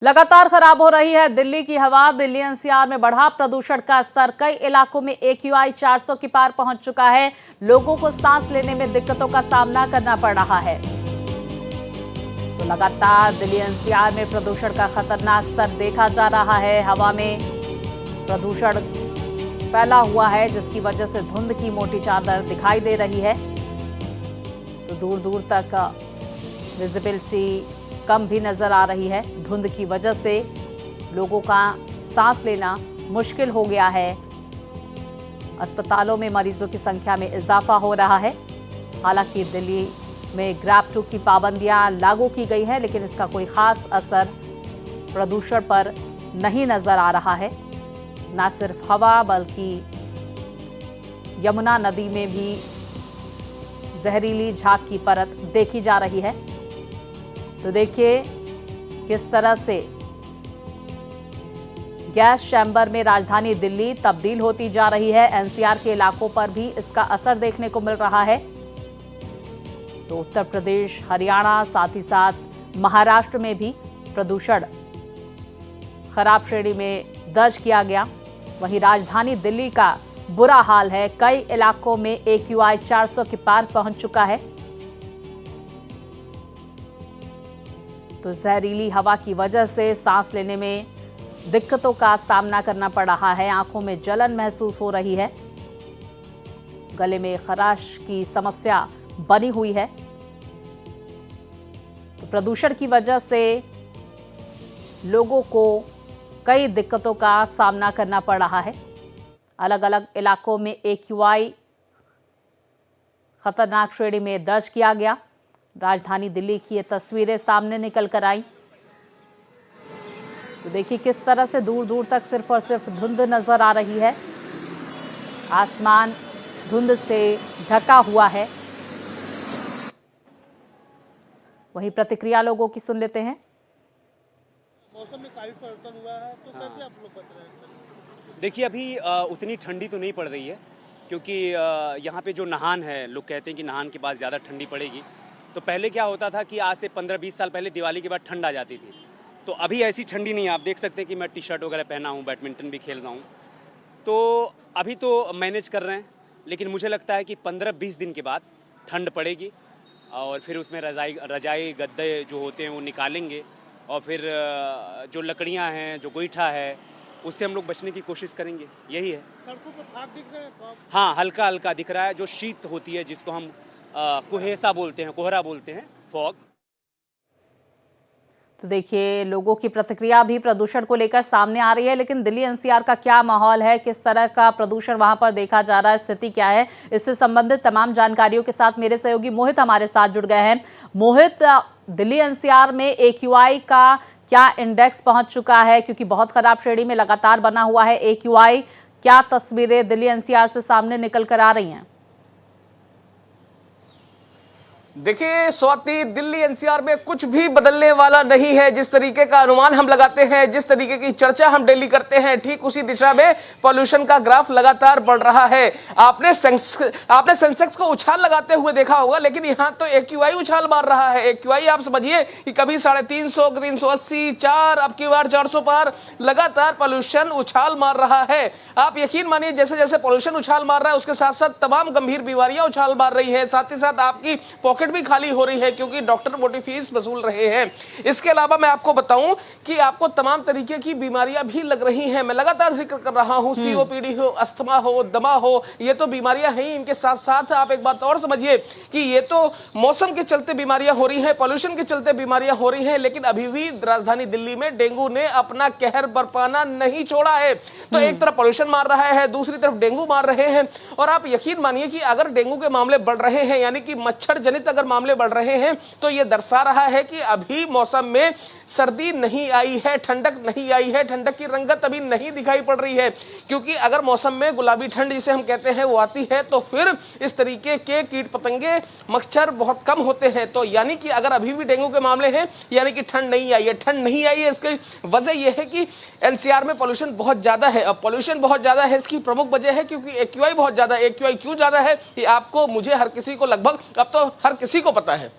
लगातार खराब हो रही है दिल्ली की हवा। दिल्ली एनसीआर में बढ़ा प्रदूषण का स्तर। कई इलाकों में AQI 400 के पार पहुंच चुका है। लोगों को सांस लेने में दिक्कतों का सामना करना पड़ रहा है। तो लगातार दिल्ली एनसीआर में प्रदूषण का खतरनाक स्तर देखा जा रहा है। हवा में प्रदूषण फैला हुआ है, जिसकी वजह से धुंध की मोटी चादर दिखाई दे रही है। तो दूर दूर तक विजिबिलिटी कम भी नजर आ रही है। धुंध की वजह से लोगों का सांस लेना मुश्किल हो गया है। अस्पतालों में मरीजों की संख्या में इजाफा हो रहा है। हालांकि दिल्ली में ग्रैब 2 की पाबंदियां लागू की गई हैं, लेकिन इसका कोई खास असर प्रदूषण पर नहीं नजर आ रहा है। न सिर्फ हवा, बल्कि यमुना नदी में भी जहरीली झाग की परत देखी जा रही है। तो देखिए किस तरह से गैस चैम्बर में राजधानी दिल्ली तब्दील होती जा रही है। एनसीआर के इलाकों पर भी इसका असर देखने को मिल रहा है। तो उत्तर प्रदेश, हरियाणा, साथ ही साथ महाराष्ट्र में भी प्रदूषण खराब श्रेणी में दर्ज किया गया। वहीं राजधानी दिल्ली का बुरा हाल है। कई इलाकों में AQI 400 के पार पहुंच चुका है। तो जहरीली हवा की वजह से सांस लेने में दिक्कतों का सामना करना पड़ रहा है। आंखों में जलन महसूस हो रही है। गले में खराश की समस्या बनी हुई है। तो प्रदूषण की वजह से लोगों को कई दिक्कतों का सामना करना पड़ रहा है। अलग अलग इलाकों में AQI खतरनाक श्रेणी में दर्ज किया गया। राजधानी दिल्ली की ये तस्वीरें सामने निकल कर आई। तो देखिए किस तरह से दूर दूर तक सिर्फ और सिर्फ धुंध नजर आ रही है। आसमान धुंध से ढका हुआ है। वही प्रतिक्रिया लोगों की सुन लेते हैं। मौसम में काफी परिवर्तन हुआ है, तो कैसे आप लोग बच रहे हैं? देखिए अभी उतनी ठंडी तो नहीं पड़ रही है, क्योंकि यहाँ पे जो नहान है, लोग कहते हैं कि नहान के बाद ज़्यादा ठंडी पड़ेगी। तो पहले क्या होता था कि आज से 15-20 साल पहले दिवाली के बाद ठंड आ जाती थी। तो अभी ऐसी ठंडी नहीं है। आप देख सकते हैं कि मैं टी-शर्ट वगैरह पहना हूँ, बैडमिंटन भी खेल रहा हूँ। तो अभी तो मैनेज कर रहे हैं, लेकिन मुझे लगता है कि 15-20 दिन के बाद ठंड पड़ेगी और फिर उसमें रजाई गद्दे जो होते हैं वो निकालेंगे और फिर जो लकड़ियाँ हैं, जो गोईठा है, उससे हम लोग बचने की कोशिश करेंगे। यही है। सड़कों पर फाग दिख रहे हैं? हाँ, हल्का हल्का दिख रहा है। जो शीत होती है, जिसको हम कुहेसा बोलते हैं, कोहरा बोलते हैं, फॉग। तो देखिए लोगों की प्रतिक्रिया भी प्रदूषण को लेकर सामने आ रही है। लेकिन दिल्ली एनसीआर का क्या माहौल है, किस तरह का प्रदूषण वहां पर देखा जा रहा है, स्थिति क्या है, इससे संबंधित तमाम जानकारियों के साथ मेरे सहयोगी मोहित हमारे साथ जुड़ गए हैं। मोहित, दिल्ली एनसीआर में AQI का क्या इंडेक्स पहुंच चुका है, क्योंकि बहुत खराब श्रेणी में लगातार बना हुआ है AQI। क्या तस्वीरें दिल्ली एनसीआर से सामने निकल कर आ रही हैं? देखिए स्वाति, दिल्ली एनसीआर में कुछ भी बदलने वाला नहीं है। जिस तरीके का अनुमान हम लगाते हैं, जिस तरीके की चर्चा हम डेली करते हैं, ठीक उसी दिशा में पॉल्यूशन का ग्राफ लगातार बढ़ रहा है। आपने सेंसेक्स को उछाल लगाते हुए देखा होगा, लेकिन यहाँ तो AQI उछाल मार रहा है। AQI आप समझिए कि कभी 350, 380, 4, अब की बार 400 पार लगातार पॉल्यूशन उछाल मार रहा है। आप यकीन मानिए, जैसे जैसे पॉल्यूशन उछाल मार रहा है, उसके साथ साथ तमाम गंभीर बीमारियां उछाल मार रही है। साथ ही साथ आपकी पॉकेट भी खाली हो रही है, क्योंकि डॉक्टर मोटी फीस वसूल रहे हैं। इसके अलावा मैं आपको बताऊं कि आपको तमाम तरीके की बीमारियां भी लग रही हैं। मैं लगातार जिक्र कर रहा हूं, COPD हो, अस्थमा हो, दमा हो, ये तो बीमारियां हैं ही। इनके साथ साथ आप एक बात और समझिए कि ये तो मौसम के चलते बीमारियां हो रही हैं, पॉल्यूशन के चलते बीमारियां हो रही हैं, लेकिन अभी भी राजधानी दिल्ली में डेंगू ने अपना कहर बरपाना नहीं छोड़ा है। तो एक तरफ पॉल्यूशन मार रहा है, दूसरी तरफ डेंगू मार रहे हैं। और आप यकीन मानिए कि अगर डेंगू के मामले बढ़ रहे हैं, यानी कि मच्छर जनित अगर मामले बढ़ रहे हैं, तो यह दर्शा रहा है कि अभी मौसम में सर्दी नहीं आई है, ठंडक नहीं आई है, ठंडक की रंगत अभी नहीं दिखाई पड़ रही है। क्योंकि अगर मौसम में गुलाबी ठंड जिसे हम कहते हैं वो आती है, तो फिर इस तरीके के कीट पतंगे, मच्छर बहुत कम होते हैं। तो यानी कि अगर अभी भी डेंगू के मामले हैं, यानी कि ठंड नहीं आई है। ठंड नहीं आई है, इसकी वजह यह है कि एनसीआर में पॉल्यूशन बहुत ज्यादा है। अब पॉल्यूशन बहुत ज्यादा है, इसकी प्रमुख वजह है क्योंकि AQI बहुत ज्यादा है। AQI क्यों ज्यादा है ये आपको, मुझे, हर किसी को, लगभग अब तो हर किसी को पता है।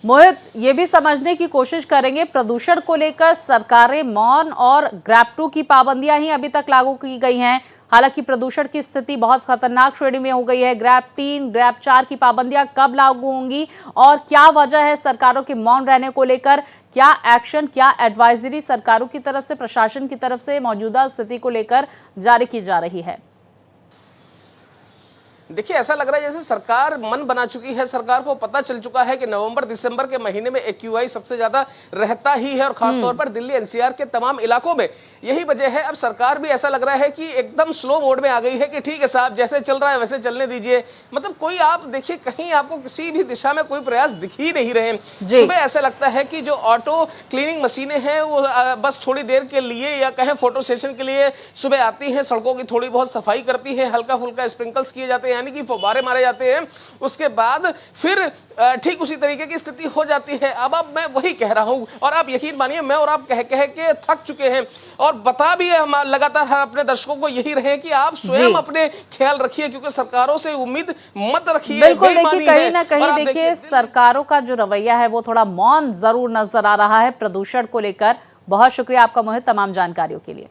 मोहित, ये भी समझने की कोशिश करेंगे, प्रदूषण को लेकर सरकारें मौन और ग्रैब 2 की पाबंदियां ही अभी तक लागू की गई हैं। हालांकि प्रदूषण की स्थिति बहुत खतरनाक श्रेणी में हो गई है। ग्रैब 3, ग्रैब 4 की पाबंदियां कब लागू होंगी और क्या वजह है सरकारों के मौन रहने को लेकर? क्या एक्शन, क्या एडवाइजरी सरकारों की तरफ से, प्रशासन की तरफ से मौजूदा स्थिति को लेकर जारी की जा रही है? देखिए, ऐसा लग रहा है जैसे सरकार मन बना चुकी है। सरकार को पता चल चुका है कि नवंबर दिसंबर के महीने में एक्यूआई सबसे ज्यादा रहता ही है और खासतौर पर दिल्ली एनसीआर के तमाम इलाकों में। यही वजह है अब सरकार भी ऐसा लग रहा है कि एकदम स्लो मोड में आ गई है कि ठीक है साहब, जैसे चल रहा है वैसे चलने दीजिए। मतलब कोई, आप देखिए, कहीं आपको किसी भी दिशा में कोई प्रयास दिख ही नहीं रहे। सुबह ऐसा लगता है कि जो ऑटो क्लीनिंग मशीनें हैं वो बस थोड़ी देर के लिए या कहें फोटो सेशन के लिए सुबह आती हैं, सड़कों की थोड़ी बहुत सफाई करती हैं, हल्का फुल्का स्प्रिंकल्स किए जाते हैं, यानी कि फव्वारे मारे जाते हैं। उसके बाद फिर ठीक उसी तरीके की स्थिति हो जाती है। अब मैं वही कह रहा हूं और आप यकीन मानिए, मैं और आप कह के थक चुके हैं और बता भी हम लगातार अपने दर्शकों को यही रहे कि आप स्वयं अपने ख्याल रखिए, क्योंकि सरकारों से उम्मीद मत रखिए। बिल्कुल, देखिए कहीं ना कहीं देखिए सरकारों का जो रवैया है वो थोड़ा मौन जरूर नजर आ रहा है प्रदूषण को लेकर। बहुत शुक्रिया आपका मोहित, तमाम जानकारियों के लिए।